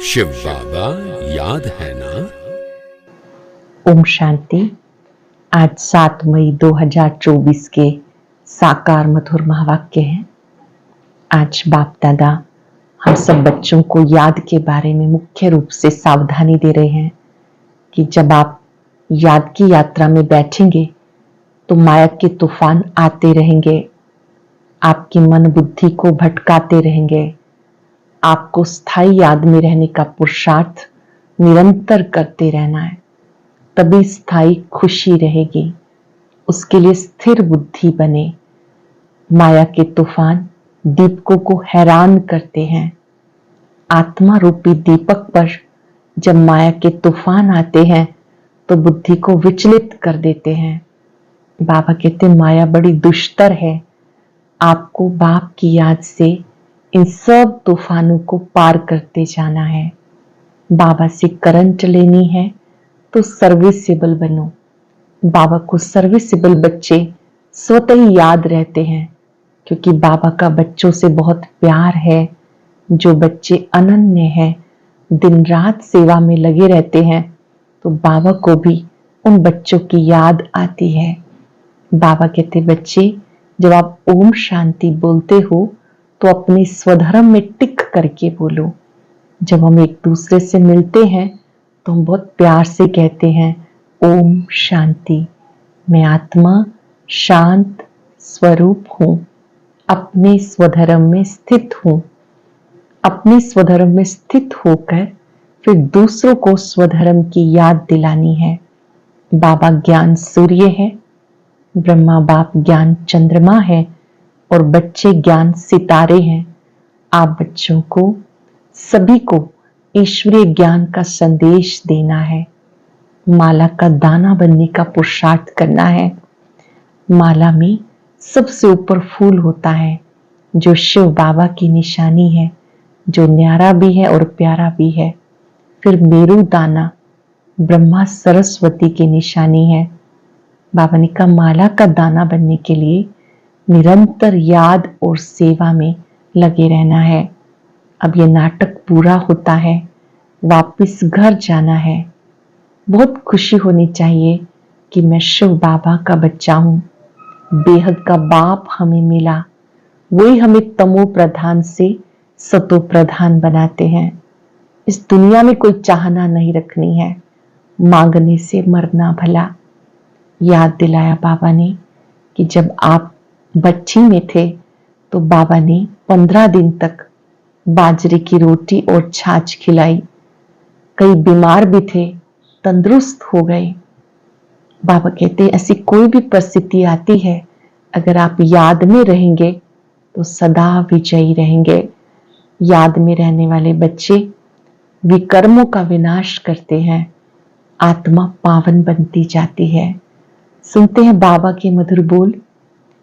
शिव बाबा याद है ना। ओम शांति। आज 7 मई 2024 के साकार मधुर महावाक्य हैं। आज बाप दादा हम सब बच्चों को याद के बारे में मुख्य रूप से सावधानी दे रहे हैं कि जब आप याद की यात्रा में बैठेंगे तो माया के तूफान आते रहेंगे, आपकी मन बुद्धि को भटकाते रहेंगे। आपको स्थायी याद में रहने का पुरुषार्थ निरंतर करते रहना है, तभी स्थायी खुशी रहेगी। उसके लिए स्थिर बुद्धि बने। माया के तूफान दीपकों को हैरान करते हैं। आत्मा रूपी दीपक पर जब माया के तूफान आते हैं तो बुद्धि को विचलित कर देते हैं। बाबा कहते माया बड़ी दुष्टर है। आपको बाप की याद से इन सब तूफानों को पार करते जाना है। बाबा से करंट लेनी है तो सर्विसेबल बनो। बाबा को सर्विसेबल बच्चे स्वतः ही याद रहते हैं, क्योंकि बाबा का बच्चों से बहुत प्यार है। जो बच्चे अनन्य हैं, दिन रात सेवा में लगे रहते हैं, तो बाबा को भी उन बच्चों की याद आती है। बाबा कहते बच्चे, जब आप ओम शांति बोलते हो तो अपने स्वधर्म में टिक करके बोलो। जब हम एक दूसरे से मिलते हैं तो हम बहुत प्यार से कहते हैं ओम शांति। मैं आत्मा शांत स्वरूप हूं, अपने स्वधर्म में स्थित हूं। अपने स्वधर्म में स्थित होकर फिर दूसरों को स्वधर्म की याद दिलानी है। बाबा ज्ञान सूर्य है, ब्रह्मा बाप ज्ञान चंद्रमा है और बच्चे ज्ञान सितारे हैं। आप बच्चों को, सभी को ईश्वरीय ज्ञान का संदेश देना है। माला का दाना बनने का पुरुषार्थ करना है। माला में सबसे ऊपर फूल होता है जो शिव बाबा की निशानी है, जो न्यारा भी है और प्यारा भी है। फिर मेरू दाना ब्रह्मा सरस्वती की निशानी है। बाबा ने कहा माला का दाना बनने के लिए निरंतर याद और सेवा में लगे रहना है। अब ये नाटक पूरा होता है, वापस घर जाना है। बहुत खुशी होनी चाहिए कि मैं शिव बाबा का बच्चा हूं। बेहद का बाप हमें मिला, वही हमें तमो प्रधान से सतो प्रधान बनाते हैं। इस दुनिया में कोई चाहना नहीं रखनी है, मांगने से मरना भला। याद दिलाया बाबा ने कि जब आप बच्ची में थे तो बाबा ने 15 दिन तक बाजरे की रोटी और छाछ खिलाई। कई बीमार भी थे, तंदुरुस्त हो गए। बाबा कहते ऐसी कोई भी परिस्थिति आती है, अगर आप याद में रहेंगे तो सदा विजयी रहेंगे। याद में रहने वाले बच्चे विकर्मों का विनाश करते हैं, आत्मा पावन बनती जाती है। सुनते हैं बाबा के मधुर बोल।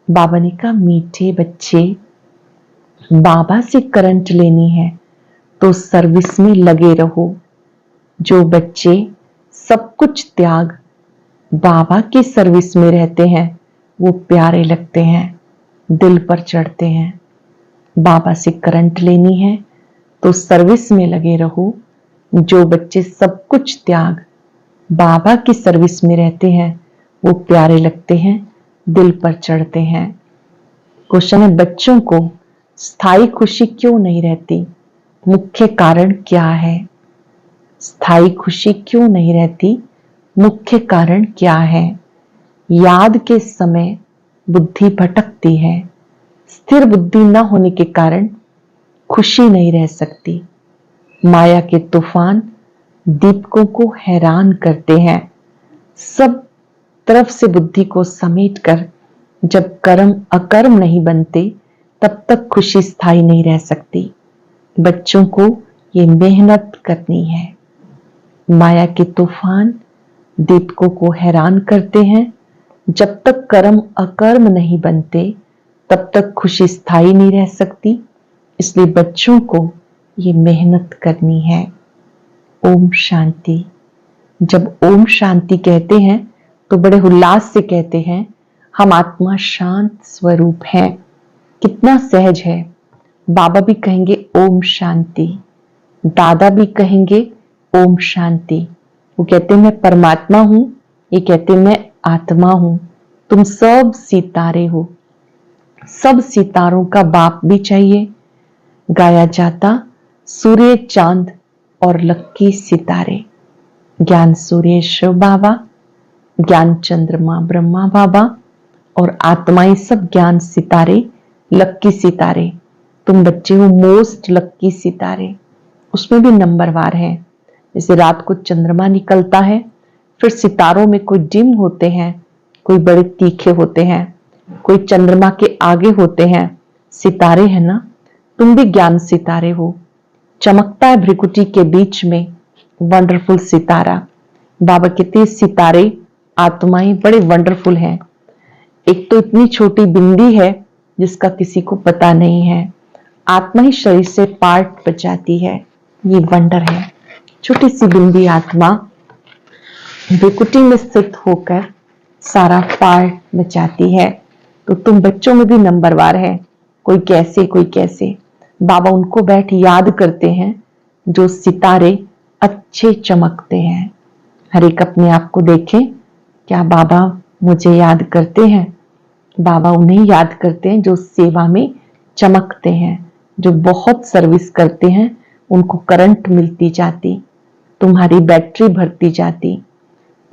बाबा ने कहा मीठे बच्चे, बाबा से करंट लेनी है तो सर्विस में लगे रहो। जो बच्चे सब कुछ त्याग बाबा की सर्विस में रहते हैं वो प्यारे लगते हैं, दिल पर चढ़ते हैं। बाबा से करंट लेनी है तो सर्विस में लगे रहो। जो बच्चे सब कुछ त्याग बाबा की सर्विस में रहते हैं वो प्यारे लगते हैं, दिल पर चढ़ते हैं। क्वेश्चन है, बच्चों को स्थायी खुशी क्यों नहीं रहती? मुख्य कारण क्या है? स्थायी खुशी क्यों नहीं रहती? मुख्य कारण क्या है? याद के समय बुद्धि भटकती है। स्थिर बुद्धि न होने के कारण खुशी नहीं रह सकती। माया के तूफान दीपकों को हैरान करते हैं। सब तरफ से बुद्धि को समेटकर जब कर्म अकर्म नहीं बनते तब तक खुशी स्थायी नहीं रह सकती। बच्चों को ये मेहनत करनी है। माया के तूफान दीपकों को हैरान करते हैं। जब तक कर्म अकर्म नहीं बनते तब तक खुशी स्थायी नहीं रह सकती। इसलिए बच्चों को ये मेहनत करनी है। ओम शांति। जब ओम शांति कहते हैं तो बड़े उल्लास से कहते हैं हम आत्मा शांत स्वरूप हैं। कितना सहज है। बाबा भी कहेंगे ओम शांति। दादा भी कहेंगे ओम शांति। वो कहते हैं मैं परमात्मा हूं, ये कहते हैं मैं आत्मा हूं। तुम सब सितारे हो, सब सितारों का बाप भी चाहिए। गाया जाता सूर्य चांद और लक्की सितारे। ज्ञान सूर्य शिव बाबा, ज्ञान चंद्रमा ब्रह्मा बाबा और आत्माएं सब ज्ञान सितारे, लक्की सितारे। तुम बच्चे हो मोस्ट लक्की सितारे। उसमें भी नंबरवार है। जैसे रात को चंद्रमा निकलता है, फिर सितारों में कोई डिम होते हैं, कोई बड़े तीखे होते हैं, कोई चंद्रमा के आगे होते हैं। सितारे हैं ना, तुम भी ज्ञान सितारे हो। चमकता है भ्रिकुटी के बीच में वंडरफुल सितारा। बाबा कहते सितारे आत्माएं बड़े वंडरफुल हैं। एक तो इतनी छोटी बिंदी है जिसका किसी को पता नहीं है। आत्मा ही शरीर से पार्ट बचाती है, ये वंडर है। छोटी सी बिंदी आत्मा भ्रिकुटी में स्थित होकर सारा पार्ट बचाती है। तो तुम बच्चों में भी नंबरवार है, कोई कैसे कोई कैसे। बाबा उनको बैठ याद करते हैं जो सितारे अच्छे चमकते हैं। हर एक अपने आप को देखें, क्या बाबा मुझे याद करते हैं? बाबा उन्हें याद करते हैं जो सेवा में चमकते हैं, जो बहुत सर्विस करते हैं, उनको करंट मिलती जाती, तुम्हारी बैटरी भरती जाती।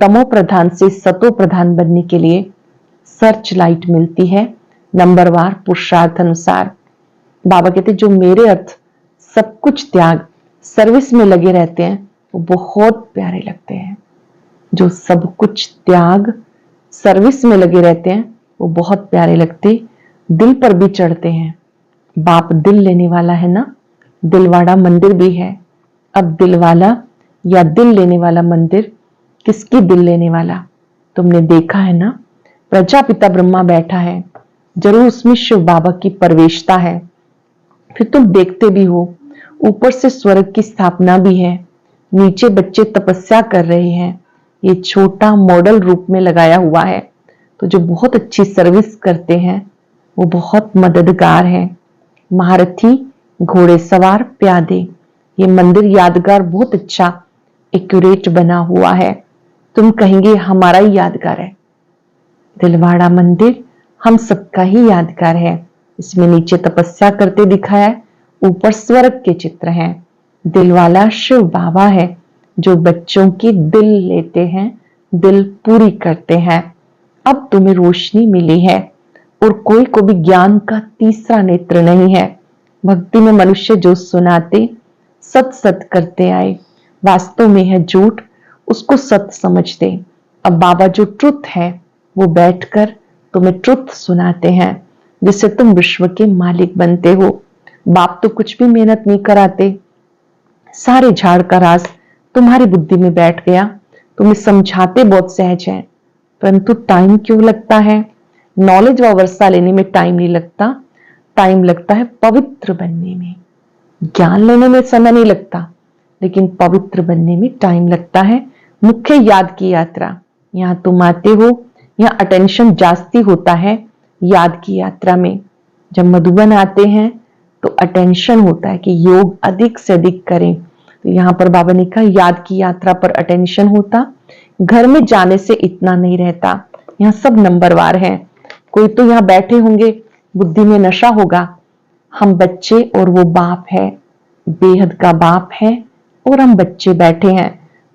तमो प्रधान से सतो प्रधान बनने के लिए सर्च लाइट मिलती है नंबरवार पुरुषार्थ अनुसार। बाबा कहते जो मेरे अर्थ सब कुछ त्याग सर्विस में लगे रहते हैं वो बहुत प्यारे लगते हैं। जो सब कुछ त्याग सर्विस में लगे रहते हैं वो बहुत प्यारे लगते, दिल पर भी चढ़ते हैं। बाप दिल लेने वाला है ना, दिलवाड़ा मंदिर भी है। अब दिलवाला या दिल लेने वाला मंदिर, किसकी दिल लेने वाला? तुमने देखा है ना, प्रजापिता ब्रह्मा बैठा है, जरूर उसमें शिव बाबा की प्रवेशता है। फिर तुम देखते भी हो ऊपर से स्वर्ग की स्थापना भी है, नीचे बच्चे तपस्या कर रहे हैं। ये छोटा मॉडल रूप में लगाया हुआ है। तो जो बहुत अच्छी सर्विस करते हैं वो बहुत मददगार है। महारथी, घोड़ेसवार, प्यादे, ये मंदिर यादगार बहुत अच्छा एक्यूरेट बना हुआ है। तुम कहेंगे हमारा ही यादगार है। दिलवाड़ा मंदिर हम सबका ही यादगार है। इसमें नीचे तपस्या करते दिखाया है, ऊपर स्वर्ग के चित्र हैं। दिलवाला शिव बाबा है जो बच्चों की दिल लेते हैं, दिल पूरी करते हैं। अब तुम्हें रोशनी मिली है और कोई को भी ज्ञान का तीसरा नेत्र नहीं है। भक्ति में मनुष्य जो सुनाते सत सत करते आए, वास्तव में है झूठ, उसको सत समझते। अब बाबा जो ट्रुथ है वो बैठकर तुम्हें ट्रुथ सुनाते हैं, जिससे तुम विश्व के मालिक बनते हो। बाप तो कुछ भी मेहनत नहीं कराते, सारे झाड़ का राज तुम्हारी बुद्धि में बैठ गया। तुम्हें समझाते बहुत सहज है, परंतु टाइम क्यों लगता है? नॉलेज व वर्षा लेने में टाइम नहीं लगता, टाइम लगता है पवित्र बनने में। ज्ञान लेने में समय नहीं लगता, लेकिन पवित्र बनने में टाइम लगता है। मुख्य याद की यात्रा, यहाँ तुम आते हो, यहाँ अटेंशन जास्ती होता है याद की यात्रा में। जब मधुबन आते हैं तो अटेंशन होता है कि योग अधिक से अधिक करें। तो यहाँ पर बाबा ने कहा याद की यात्रा पर अटेंशन होता, घर में जाने से इतना नहीं रहता। यहाँ सब नंबरवार हैं। कोई तो यहाँ बैठे होंगे, बुद्धि में नशा होगा, हम बच्चे और वो बाप है, बेहद का बाप है और हम बच्चे बैठे हैं।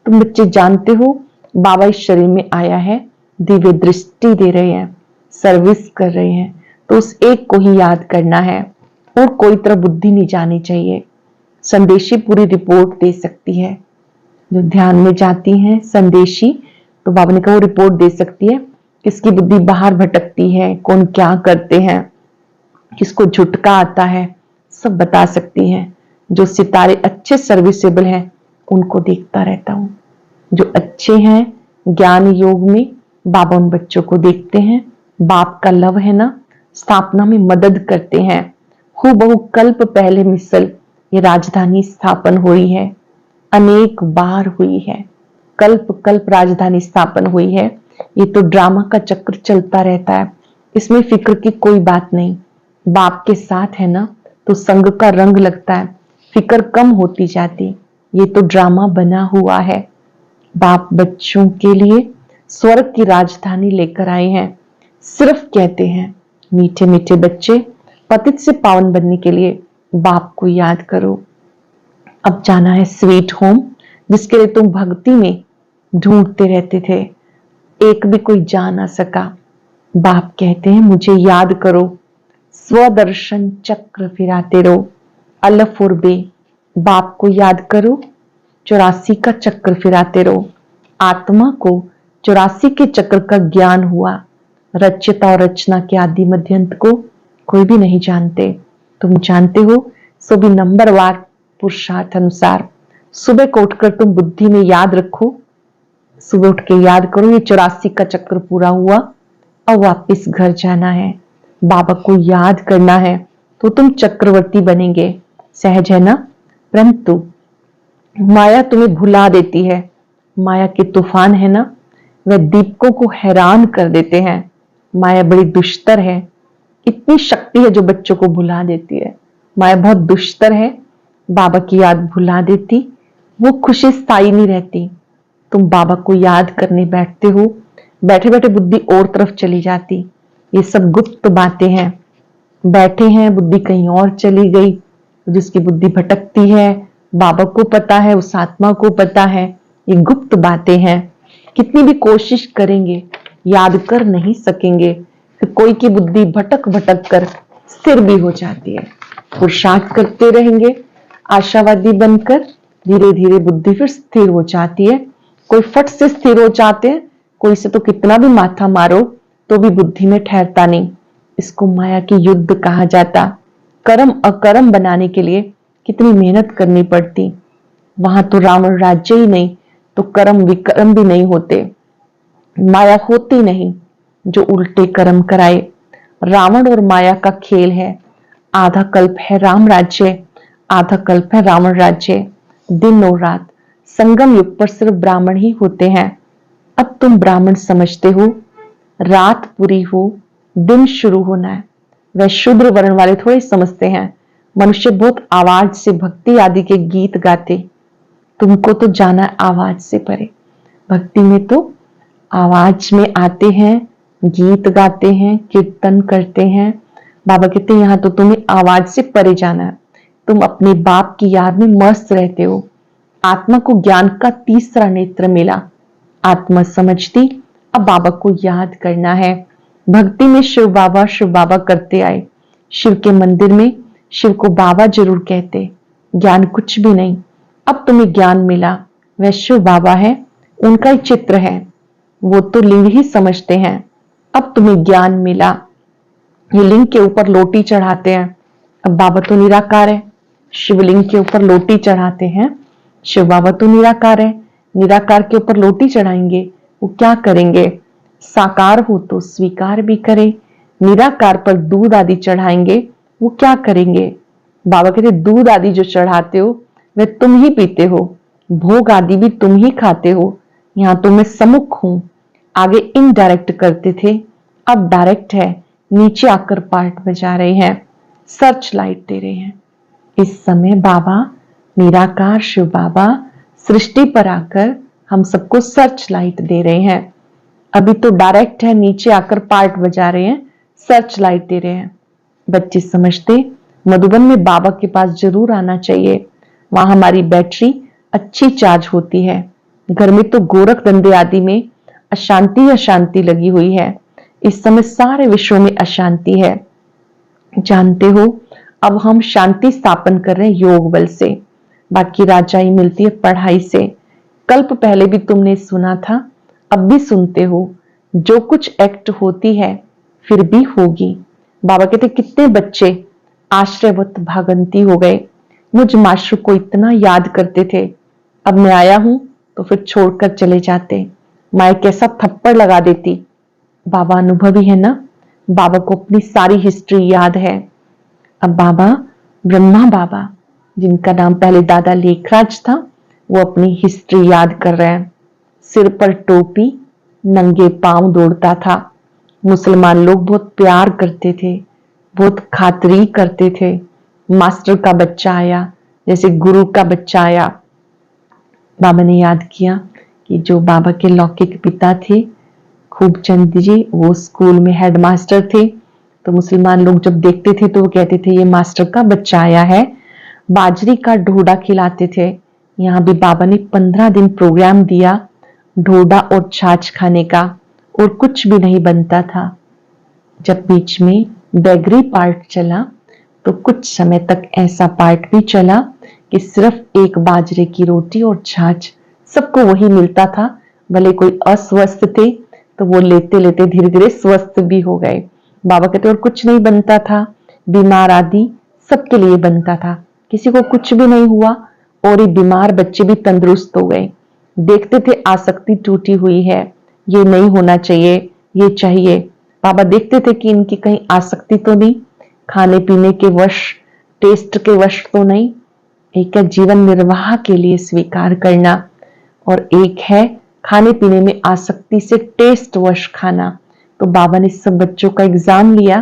तुम बच्चे जानते हो बाबा इस शरीर में आया है, दिव्य दृष्टि दे रहे हैं, सर्विस कर रहे हैं, तो उस एक को ही याद करना है और कोई तरह बुद्धि नहीं जानी चाहिए। संदेशी पूरी रिपोर्ट दे सकती है, जो ध्यान में जाती हैं संदेशी, तो बाबा ने कहा वो रिपोर्ट दे सकती है किसकी बुद्धि बाहर भटकती है, कौन क्या करते हैं, किसको झुटका आता है, सब बता सकती हैं। जो सितारे अच्छे सर्विसेबल हैं उनको देखता रहता हूं। जो अच्छे हैं ज्ञान योग में, बाबा उन बच्चों को देखते हैं। बाप का लव है ना, स्थापना में मदद करते हैं। हूबहू कल्प पहले मिसल ये राजधानी स्थापन हुई है, अनेक बार हुई है। कल्प कल्प राजधानी स्थापन हुई है। ये तो ड्रामा का चक्र चलता रहता है, इसमें फिक्र की कोई बात नहीं। बाप के साथ है ना तो संग का रंग लगता है। फिक्र कम होती जाती। ये तो ड्रामा बना हुआ है। बाप बच्चों के लिए स्वर्ग की राजधानी लेकर आए हैं। सिर्फ कहते हैं मीठे मीठे बच्चे, पतित से पावन बनने के लिए बाप को याद करो। अब जाना है स्वीट होम, जिसके लिए तुम भक्ति में ढूंढते रहते थे, एक भी कोई जा ना सका। बाप कहते हैं मुझे याद करो, स्वदर्शन चक्र फिराते रहो। अलफ और बे, बाप को याद करो, 84 का चक्र फिराते रहो। आत्मा को 84 के चक्र का ज्ञान हुआ। रच्यता और रचना के आदि मध्यंत को कोई भी नहीं जानते, तुम जानते हो, सो भी नंबरवार पुरुषार्थ अनुसार। सुबह को उठकर तुम बुद्धि में याद रखो, सुबह उठ के याद करो ये 84 का चक्र पूरा हुआ, अब वापिस घर जाना है, बाबा को याद करना है, तो तुम चक्रवर्ती बनेंगे। सहज है ना? परंतु माया तुम्हें भुला देती है। माया के तूफान है ना, वह दीपकों को हैरान कर देते हैं। माया बड़ी दुष्टर है, इतनी शक्ति है जो बच्चों को भुला देती है। माया बहुत दुष्टर है, बाबा की याद भुला देती, वो खुशी स्थायी नहीं रहती। तुम बाबा को याद करने बैठते हो, बैठे बैठे बुद्धि और तरफ चली जाती। ये सब गुप्त बातें हैं। बैठे हैं, बुद्धि कहीं और चली गई, जिसकी बुद्धि भटकती है बाबा को पता है, उस आत्मा को पता है। ये गुप्त बातें हैं, कितनी भी कोशिश करेंगे याद कर नहीं सकेंगे। फिर कोई की बुद्धि भटक भटक कर स्थिर भी हो जाती है। पुरुषार्थ करते रहेंगे आशावादी बनकर, धीरे धीरे बुद्धि फिर स्थिर हो जाती है। कोई फट से स्थिर हो जाते हैं, कोई से तो कितना भी माथा मारो तो भी बुद्धि में ठहरता नहीं। इसको माया की युद्ध कहा जाता। कर्म अकर्म बनाने के लिए कितनी मेहनत करनी पड़ती। वहां तो रावण राज्य ही नहीं तो कर्म विकर्म भी नहीं होते। माया होती नहीं जो उल्टे कर्म कराए। रावण और माया का खेल है। आधा कल्प है राम राज्य, आधा कल्प है रावण राज्य। दिन और रात संगम युग पर सिर्फ ब्राह्मण ही होते हैं। अब तुम ब्राह्मण समझते हो, रात पूरी हो, दिन शुरू होना है। वह शूद्र वर्ण वाले थोड़े समझते हैं। मनुष्य बहुत आवाज से भक्ति आदि के गीत गाते, तुमको तो जाना आवाज से परे। भक्ति में तो आवाज में आते हैं, गीत गाते हैं, कीर्तन करते हैं। बाबा कहते हैं यहां तो तुम्हें आवाज से परे जाना है। तुम अपने बाप की याद में मस्त रहते हो। आत्मा को ज्ञान का तीसरा नेत्र मिला। आत्मा समझती, अब बाबा को याद करना है। भक्ति में शिव बाबा करते आए। शिव के मंदिर में शिव को बाबा जरूर कहते, ज्ञान कुछ भी नहीं। अब तुम्हें ज्ञान मिला, वह शिव बाबा है, उनका ही चित्र है, वो तो लिंग ही समझते हैं। अब तुम्हें ज्ञान मिला, ये लिंग के ऊपर लोटी चढ़ाते हैं। अब बाबा तो निराकार है, शिवलिंग के ऊपर लोटी चढ़ाते हैं। शिव बाबा तो निराकार है, निराकार के ऊपर लोटी चढ़ाएंगे, वो क्या करेंगे? साकार हो तो स्वीकार भी करे। निराकार पर दूध आदि चढ़ाएंगे, वो क्या करेंगे? बाबा कहते दूध आदि जो चढ़ाते हो वह तुम ही पीते हो, भोग आदि भी तुम ही खाते हो। यहां तो मैं सम्मुख हूं। आगे इनडायरेक्ट करते थे, अब डायरेक्ट है। नीचे आकर पार्ट बजा रहे हैं, सर्च लाइट दे रहे हैं। इस समय बाबा निराकार शिव बाबा सृष्टि पर आकर हम सबको सर्च लाइट दे रहे हैं। अभी तो डायरेक्ट है, नीचे आकर पार्ट बजा रहे हैं, सर्च लाइट दे रहे हैं। बच्चे समझते मधुबन में बाबा के पास जरूर आना चाहिए, वहां हमारी बैटरी अच्छी चार्ज होती है। घर में तो गोरख धंधे आदि में अशांति अशांति लगी हुई है। इस समय सारे विश्व में अशांति है। जानते हो, अब हम शांति स्थापन कर रहे हैं योग बल से। बाकी राजाई मिलती है पढ़ाई से। कल्प पहले भी तुमने सुना था, अब भी सुनते हो। जो कुछ एक्ट होती है फिर भी होगी। बाबा कहते कितने बच्चे आश्रयवत भागंती हो गए। मुझ माशरू को इतना याद करते थे, अब मैं आया हूं तो फिर छोड़कर चले जाते। माए कैसा थप्पड़ लगा देती। बाबा अनुभवी है ना, बाबा को अपनी सारी हिस्ट्री याद है। अब बाबा ब्रह्मा बाबा, जिनका नाम पहले दादा लेखराज था, वो अपनी हिस्ट्री याद कर रहे हैं। सिर पर टोपी, नंगे पांव दौड़ता था। मुसलमान लोग बहुत प्यार करते थे, बहुत खातरी करते थे। मास्टर का बच्चा आया, जैसे गुरु का बच्चा आया, बाबा ने याद किया कि जो बाबा के लौकिक पिता थे खूबचंद जी, वो स्कूल में हेडमास्टर थे। तो मुसलमान लोग जब देखते थे तो वो कहते थे ये मास्टर का बच्चा आया है। बाजरी का ढोडा खिलाते थे। यहाँ भी बाबा ने 15 दिन प्रोग्राम दिया ढोडा और छाछ खाने का, और कुछ भी नहीं बनता था। जब बीच में बेगरी पार्ट चला तो कुछ समय तक ऐसा पार्ट भी चला कि सिर्फ एक बाजरे की रोटी और छाछ, सबको वही मिलता था। भले कोई अस्वस्थ थे तो वो लेते लेते धीरे धीरे स्वस्थ भी हो गए। बाबा कहते और कुछ नहीं बनता था, बीमार आदि सबके लिए बनता था, किसी को कुछ भी नहीं हुआ और ये बीमार बच्चे भी तंदुरुस्त हो गए। देखते थे आसक्ति टूटी हुई है, ये नहीं होना चाहिए, ये चाहिए। बाबा देखते थे कि इनकी कहीं आसक्ति तो नहीं, खाने पीने के वश, टेस्ट के वश तो नहीं। एक है जीवन निर्वाह के लिए स्वीकार करना, और एक है खाने पीने में आसक्ति से टेस्ट वश खाना। तो बाबा ने सब बच्चों का एग्जाम लिया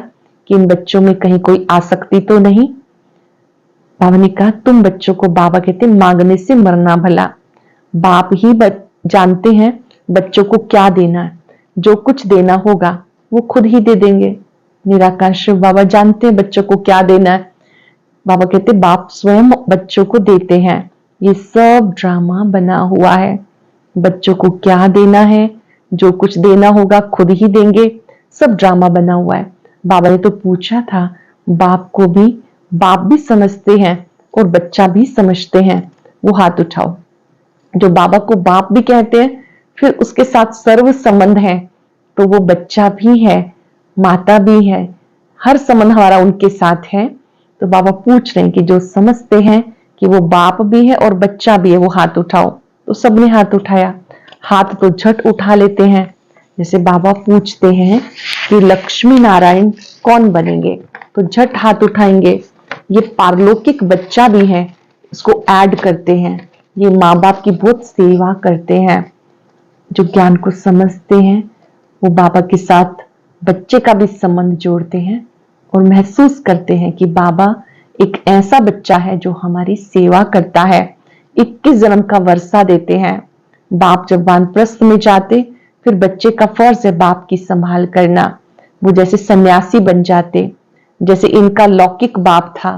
कि इन बच्चों में कहीं कोई आसक्ति तो नहीं। बाबा ने कहा तुम बच्चों को, बाबा कहते मांगने से मरना भला, बाप ही जानते हैं बच्चों को क्या देना है, जो कुछ देना होगा वो खुद ही दे देंगे। निराकार शिव बाबा जानते हैं बच्चों को क्या देना है। बाबा कहते बाप स्वयं बच्चों को देते हैं, ये सब ड्रामा बना हुआ है। बच्चों को क्या देना है, जो कुछ देना होगा खुद ही देंगे, सब ड्रामा बना हुआ है। बाबा ने तो पूछा था, बाप को भी, बाप भी समझते हैं और बच्चा भी समझते हैं, वो हाथ उठाओ। जो बाबा को बाप भी कहते हैं फिर उसके साथ सर्व संबंध है, तो वो बच्चा भी है, माता भी है, हर संबंध हमारा उनके साथ है। तो बाबा पूछ रहे हैं कि जो समझते हैं कि वो बाप भी है और बच्चा भी है, वो हाथ उठाओ। तो सबने हाथ उठाया। हाथ तो झट उठा लेते हैं। जैसे बाबा पूछते हैं कि लक्ष्मी नारायण कौन बनेंगे, तो झट हाथ उठाएंगे। ये पारलौकिक बच्चा भी है, इसको ऐड करते हैं। ये माँ बाप की बहुत सेवा करते हैं। जो ज्ञान को समझते हैं वो बाबा के साथ बच्चे का भी संबंध जोड़ते हैं और महसूस करते हैं कि बाबा एक ऐसा बच्चा है जो हमारी सेवा करता है। 21 जन्म का वर्षा देते हैं। बाप जब वानप्रस्थ में जाते फिर बच्चे का फर्ज है बाप की संभाल करना। वो जैसे सन्यासी बन जाते, जैसे इनका लौकिक बाप था।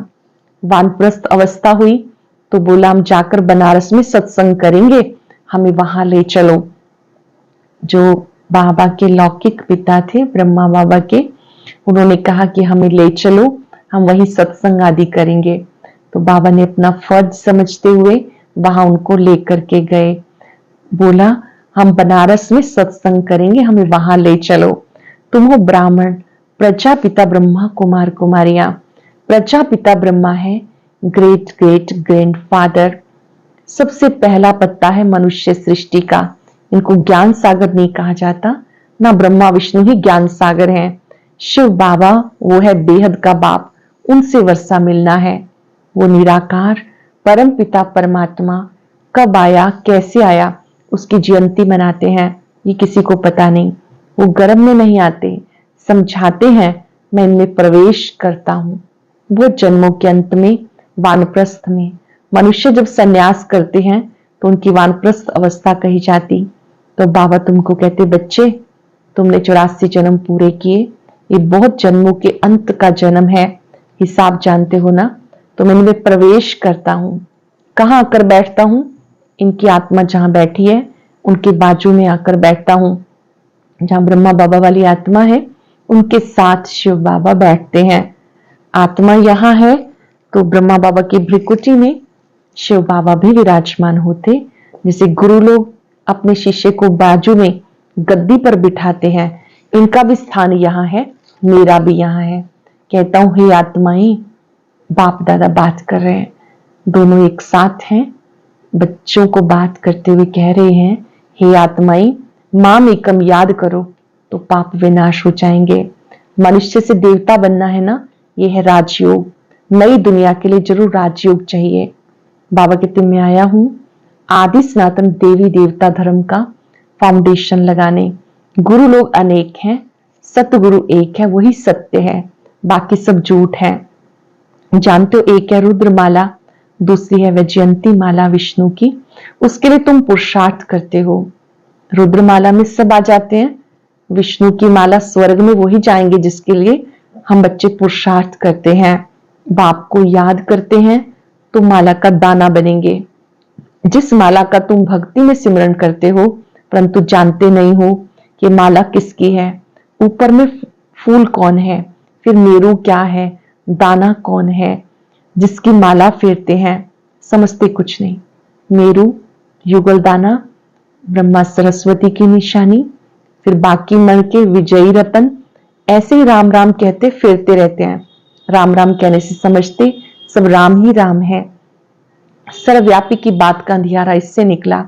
वानप्रस्थ अवस्था हुई तो बोला हम जाकर बनारस में सत्संग करेंगे, हमें वहां ले चलो। जो बाबा के लौकिक पिता थे ब्रह्मा बाबा के, उन्होंने कहा कि हमें ले चलो, हम वही सत्संग आदि करेंगे। तो बाबा ने अपना फर्ज समझते हुए वहां उनको लेकर के गए। बोला हम बनारस में सत्संग करेंगे, हमें वहां ले चलो। तुम हो ब्राह्मण, प्रजापिता ब्रह्मा कुमार कुमारियां। प्रजापिता ब्रह्मा है ग्रेट ग्रेट ग्रैंडफादर, सबसे पहला पत्ता है मनुष्य सृष्टि का। इनको ज्ञान सागर नहीं कहा जाता, ना ब्रह्मा विष्णु ही ज्ञान सागर हैं। शिव बाबा वो है बेहद का बाप, उनसे वर्षा मिलना है। वो निराकार परम पिता परमात्मा कब आया, कैसे आया, उसकी जयंती मनाते हैं, ये किसी को पता नहीं। वो गर्भ में नहीं आते, समझाते हैं मैं इनमें प्रवेश करता हूं। वो जन्मों के अंत में वानप्रस्थ में, मनुष्य जब संन्यास करते हैं तो उनकी वानप्रस्थ अवस्था कही जाती। तो बाबा तुमको कहते बच्चे तुमने 84 जन्म पूरे किए, ये बहुत जन्मों के अंत का जन्म है, हिसाब जानते हो ना। तो मैं इनमें प्रवेश करता हूं। कहां आकर बैठता हूं, इनकी आत्मा जहां बैठी है उनके बाजू में आकर बैठता हूं। जहां ब्रह्मा बाबा वाली आत्मा है उनके साथ शिव बाबा बैठते हैं। आत्मा यहां है तो ब्रह्मा बाबा की भ्रिकुटी में शिव बाबा भी विराजमान होते। जैसे गुरु लोग अपने शिष्य को बाजू में गद्दी पर बिठाते हैं, इनका भी स्थान यहाँ है, मेरा भी यहाँ है। कहता हूं हे आत्माएं, बाप दादा बात कर रहे हैं, दोनों एक साथ हैं। बच्चों को बात करते हुए कह रहे हैं हे आत्माएं, माम एकम याद करो तो पाप विनाश हो जाएंगे। मनुष्य से देवता बनना है ना, ये है राजयोग। नई दुनिया के लिए जरूर राजयोग चाहिए। बाबा कहते मैं आया हूं आदि सनातन देवी देवता धर्म का फाउंडेशन लगाने। गुरु लोग अनेक हैं, सतगुरु एक है, वही सत्य है, बाकी सब झूठ है। जानते हो एक है रुद्रमाला, दूसरी है वैजयंती माला विष्णु की, उसके लिए तुम पुरुषार्थ करते हो। रुद्रमाला में सब आ जाते हैं, विष्णु की माला स्वर्ग में वही जाएंगे जिसके लिए हम बच्चे पुरुषार्थ करते हैं, बाप को याद करते हैं तो माला का दाना बनेंगे। जिस माला का तुम भक्ति में सिमरन करते हो परंतु जानते नहीं हो कि माला किसकी है, ऊपर में फूल कौन है, फिर मेरू क्या है, दाना कौन है, जिसकी माला फेरते हैं, समझते कुछ नहीं। मेरू युगल दाना ब्रह्मा सरस्वती की निशानी, फिर बाकी मण के विजयी रतन, ऐसे ही राम राम कहते फिरते रहते हैं। राम राम कहने से समझते सब राम ही राम है। सर्वव्यापी की बात का अंधियारा इससे निकला।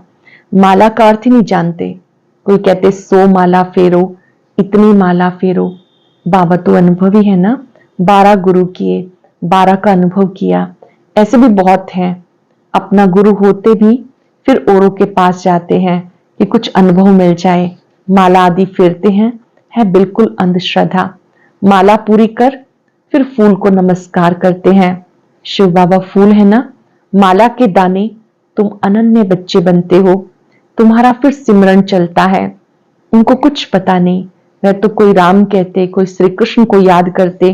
माला का अर्थ ही नहीं जानते। कोई कहते 100 माला फेरो, इतनी माला फेरो। बाबा तो अनुभवी है ना, 12 गुरु किए, 12 का अनुभव किया। ऐसे भी बहुत हैं, अपना गुरु होते भी फिर औरों के पास जाते हैं कि कुछ अनुभव मिल जाए, माला आदि फेरते हैं, है बिल्कुल अंधश्रद्धा। माला पूरी कर फिर फूल को नमस्कार करते हैं। शिव बाबा फूल है ना, माला के दाने, तुम अनन्य बच्चे बनते हो, तुम्हारा फिर सिमरन चलता है। उनको कुछ पता नहीं, वह तो कोई राम कहते, कोई श्री कृष्ण को याद करते,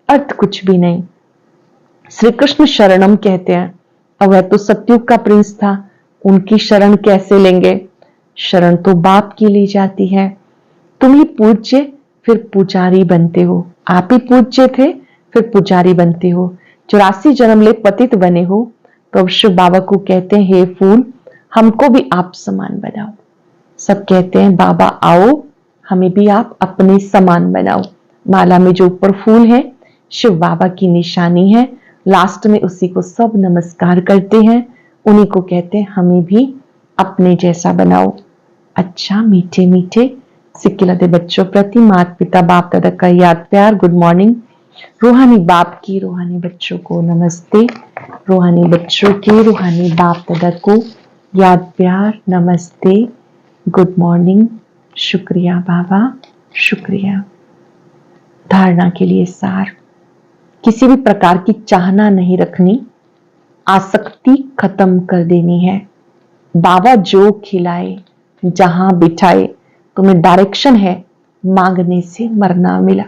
अर्थ कुछ भी नहीं। श्री कृष्ण शरणम कहते हैं, और वह तो सतयुग का प्रिंस था, उनकी शरण कैसे लेंगे? शरण तो बाप की ली जाती है। तुम ही पूज्य फिर पुजारी बनते हो, आप ही पूज्य थे फिर पुजारी बनते हो। 84 जन्म ले पतित बने हो तो अब शिव बाबा को कहते हैं, हे फूल हमको भी आप समान बनाओ। सब कहते हैं बाबा आओ, हमें भी आप अपने समान बनाओ। माला में जो ऊपर फूल है शिव बाबा की निशानी है, लास्ट में उसी को सब नमस्कार करते हैं, उन्हीं को कहते हैं हमें भी अपने जैसा बनाओ। अच्छा मीठे मीठे सिक्किलते बच्चों प्रति माता पिता बाप दादा का याद प्यार गुड मॉर्निंग। रूहानी बाप की रूहानी बच्चों को नमस्ते, रूहानी बच्चों के रूहानी बाप दादा को याद प्यार नमस्ते, गुड मॉर्निंग, शुक्रिया बाबा शुक्रिया। धारणा के लिए सार, किसी भी प्रकार की चाहना नहीं रखनी, आसक्ति खत्म कर देनी है। बाबा जो खिलाए जहां बिठाए, तुम्हें डायरेक्शन है, मांगने से मरना मिला,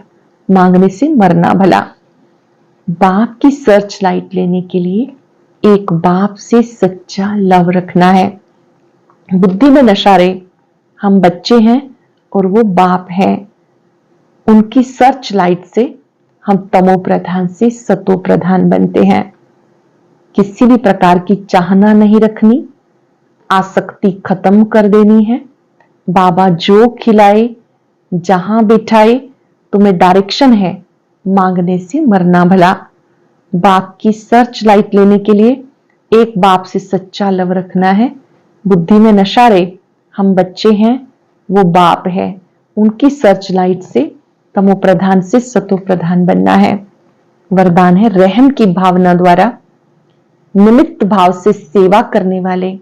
मांगने से मरना भला। बाप की सर्च लाइट लेने के लिए एक बाप से सच्चा लव रखना है। बुद्धि में नशारे, हम बच्चे हैं और वो बाप है, उनकी सर्च लाइट से हम तमो प्रधान से सतो प्रधान बनते हैं। किसी भी प्रकार की चाहना नहीं रखनी, आसक्ति खत्म कर देनी है। बाबा जो खिलाए जहां बिठाए, तुम्हें डायरेक्शन है, मांगने से मरना भला। बाप की सर्च लाइट लेने के लिए एक बाप से सच्चा लव रखना है। बुद्धि में नशारे, हम बच्चे हैं, वो बाप है, उनकी सर्च लाइट से तमो प्रधान से सतो प्रधान बनना है। वरदान है रहम की भावना द्वारा निमित्त भाव से सेवा करने वाले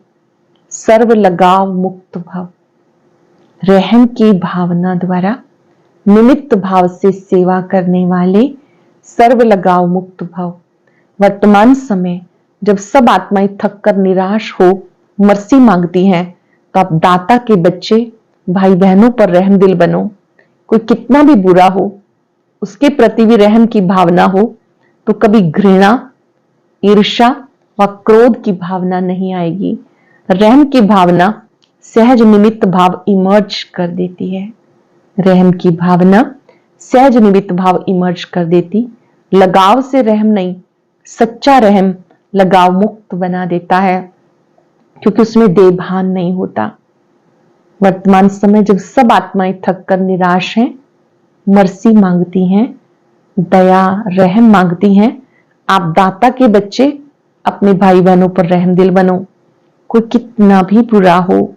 सर्व लगाव मुक्त भाव। रहम की भावना द्वारा निमित्त भाव से सेवा करने वाले सर्व लगाव मुक्त भाव। वर्तमान समय जब सब आत्माएं थक कर निराश हो मर्सी मांगती हैं, तो आप दाता के बच्चे भाई बहनों पर रहम दिल बनो। कोई कितना भी बुरा हो, उसके प्रति भी रहम की भावना हो, तो कभी घृणा, ईर्ष्या व क्रोध की भावना नहीं आएगी। रहम की भावना सहज निमित्त भाव इमर्ज कर देती है। रहम की भावना सहज निमित्त भाव इमर्ज कर देती। लगाव से रहम नहीं, सच्चा रहम लगाव मुक्त बना देता है, क्योंकि उसमें देभान नहीं होता। वर्तमान समय जब सब आत्माएं थक कर निराश हैं, मर्सी मांगती हैं, दया रहम मांगती हैं, आप दाता के बच्चे अपने भाई बहनों पर रहम दिल बनो। कोई कितना भी बुरा हो,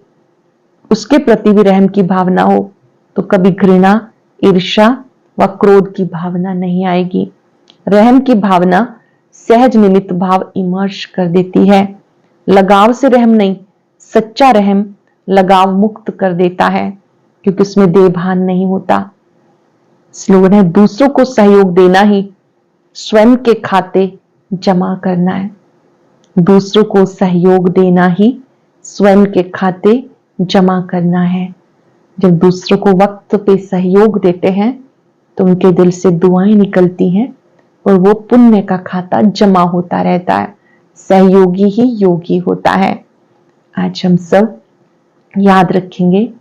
उसके प्रति भी रहम की भावना हो, तो कभी घृणा, ईर्ष्या व क्रोध की भावना नहीं आएगी। रहम की भावना सहज निमित्त भाव इमर्ज कर देती है। लगाव से रहम नहीं, सच्चा रहम लगाव मुक्त कर देता है, क्योंकि उसमें देभान नहीं होता। स्लोगन है दूसरों को सहयोग देना ही स्वयं के खाते जमा करना है। दूसरों को सहयोग देना ही स्वयं के खाते जमा करना है। जब दूसरों को वक्त पे सहयोग देते हैं तो उनके दिल से दुआएं निकलती हैं और वो पुण्य का खाता जमा होता रहता है। सहयोगी ही योगी होता है। आज हम सब याद रखेंगे,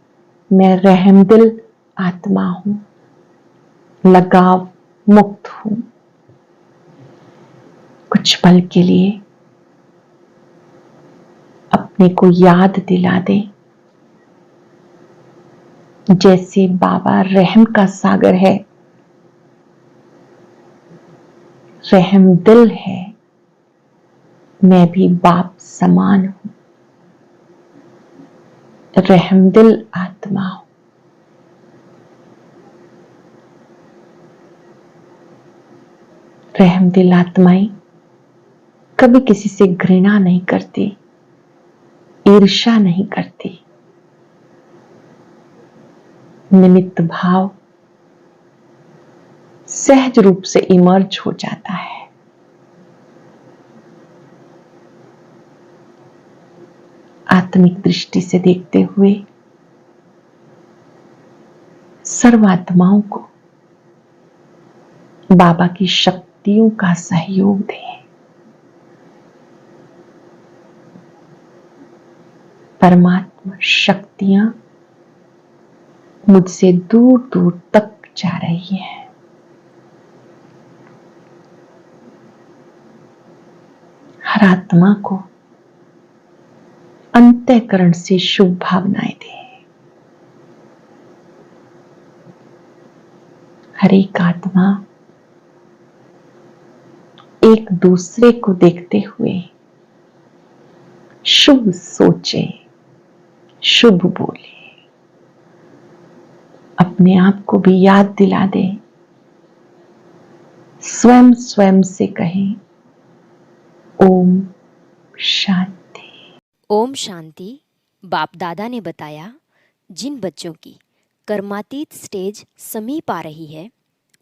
मैं रहमदिल आत्मा हूं, लगाव मुक्त हूं। कुछ पल के लिए अपने को याद दिला दें, जैसे बाबा रहम का सागर है, रहम दिल है, मैं भी बाप समान हूं, रहमदिल आत्मा हूं। रहमदिल आत्माएं कभी किसी से घृणा नहीं करती, ईर्ष्या नहीं करती। निमित्त भाव सहज रूप से इमर्ज हो जाता है। आत्मिक दृष्टि से देखते हुए सर्वात्माओं को बाबा की शक्तियों का सहयोग दें। परमात्मा शक्तियां मुझसे दूर दूर तक जा रही हैं। हर आत्मा को अंतःकरण से शुभ भावनाएं दें। हर एक आत्मा एक दूसरे को देखते हुए शुभ सोचे, शुभ बोले। अपने आप को भी याद दिला दें, स्वयं स्वयं से कहें, ओम शांति। ओम शांति। बाप दादा ने बताया, जिन बच्चों की कर्मातीत स्टेज समीप आ रही है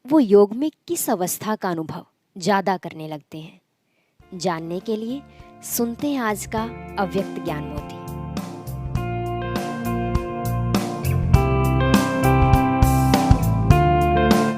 वो योग में किस अवस्था का अनुभव ज़्यादा करने लगते हैं। जानने के लिए सुनते हैं आज का अव्यक्त ज्ञान मोती।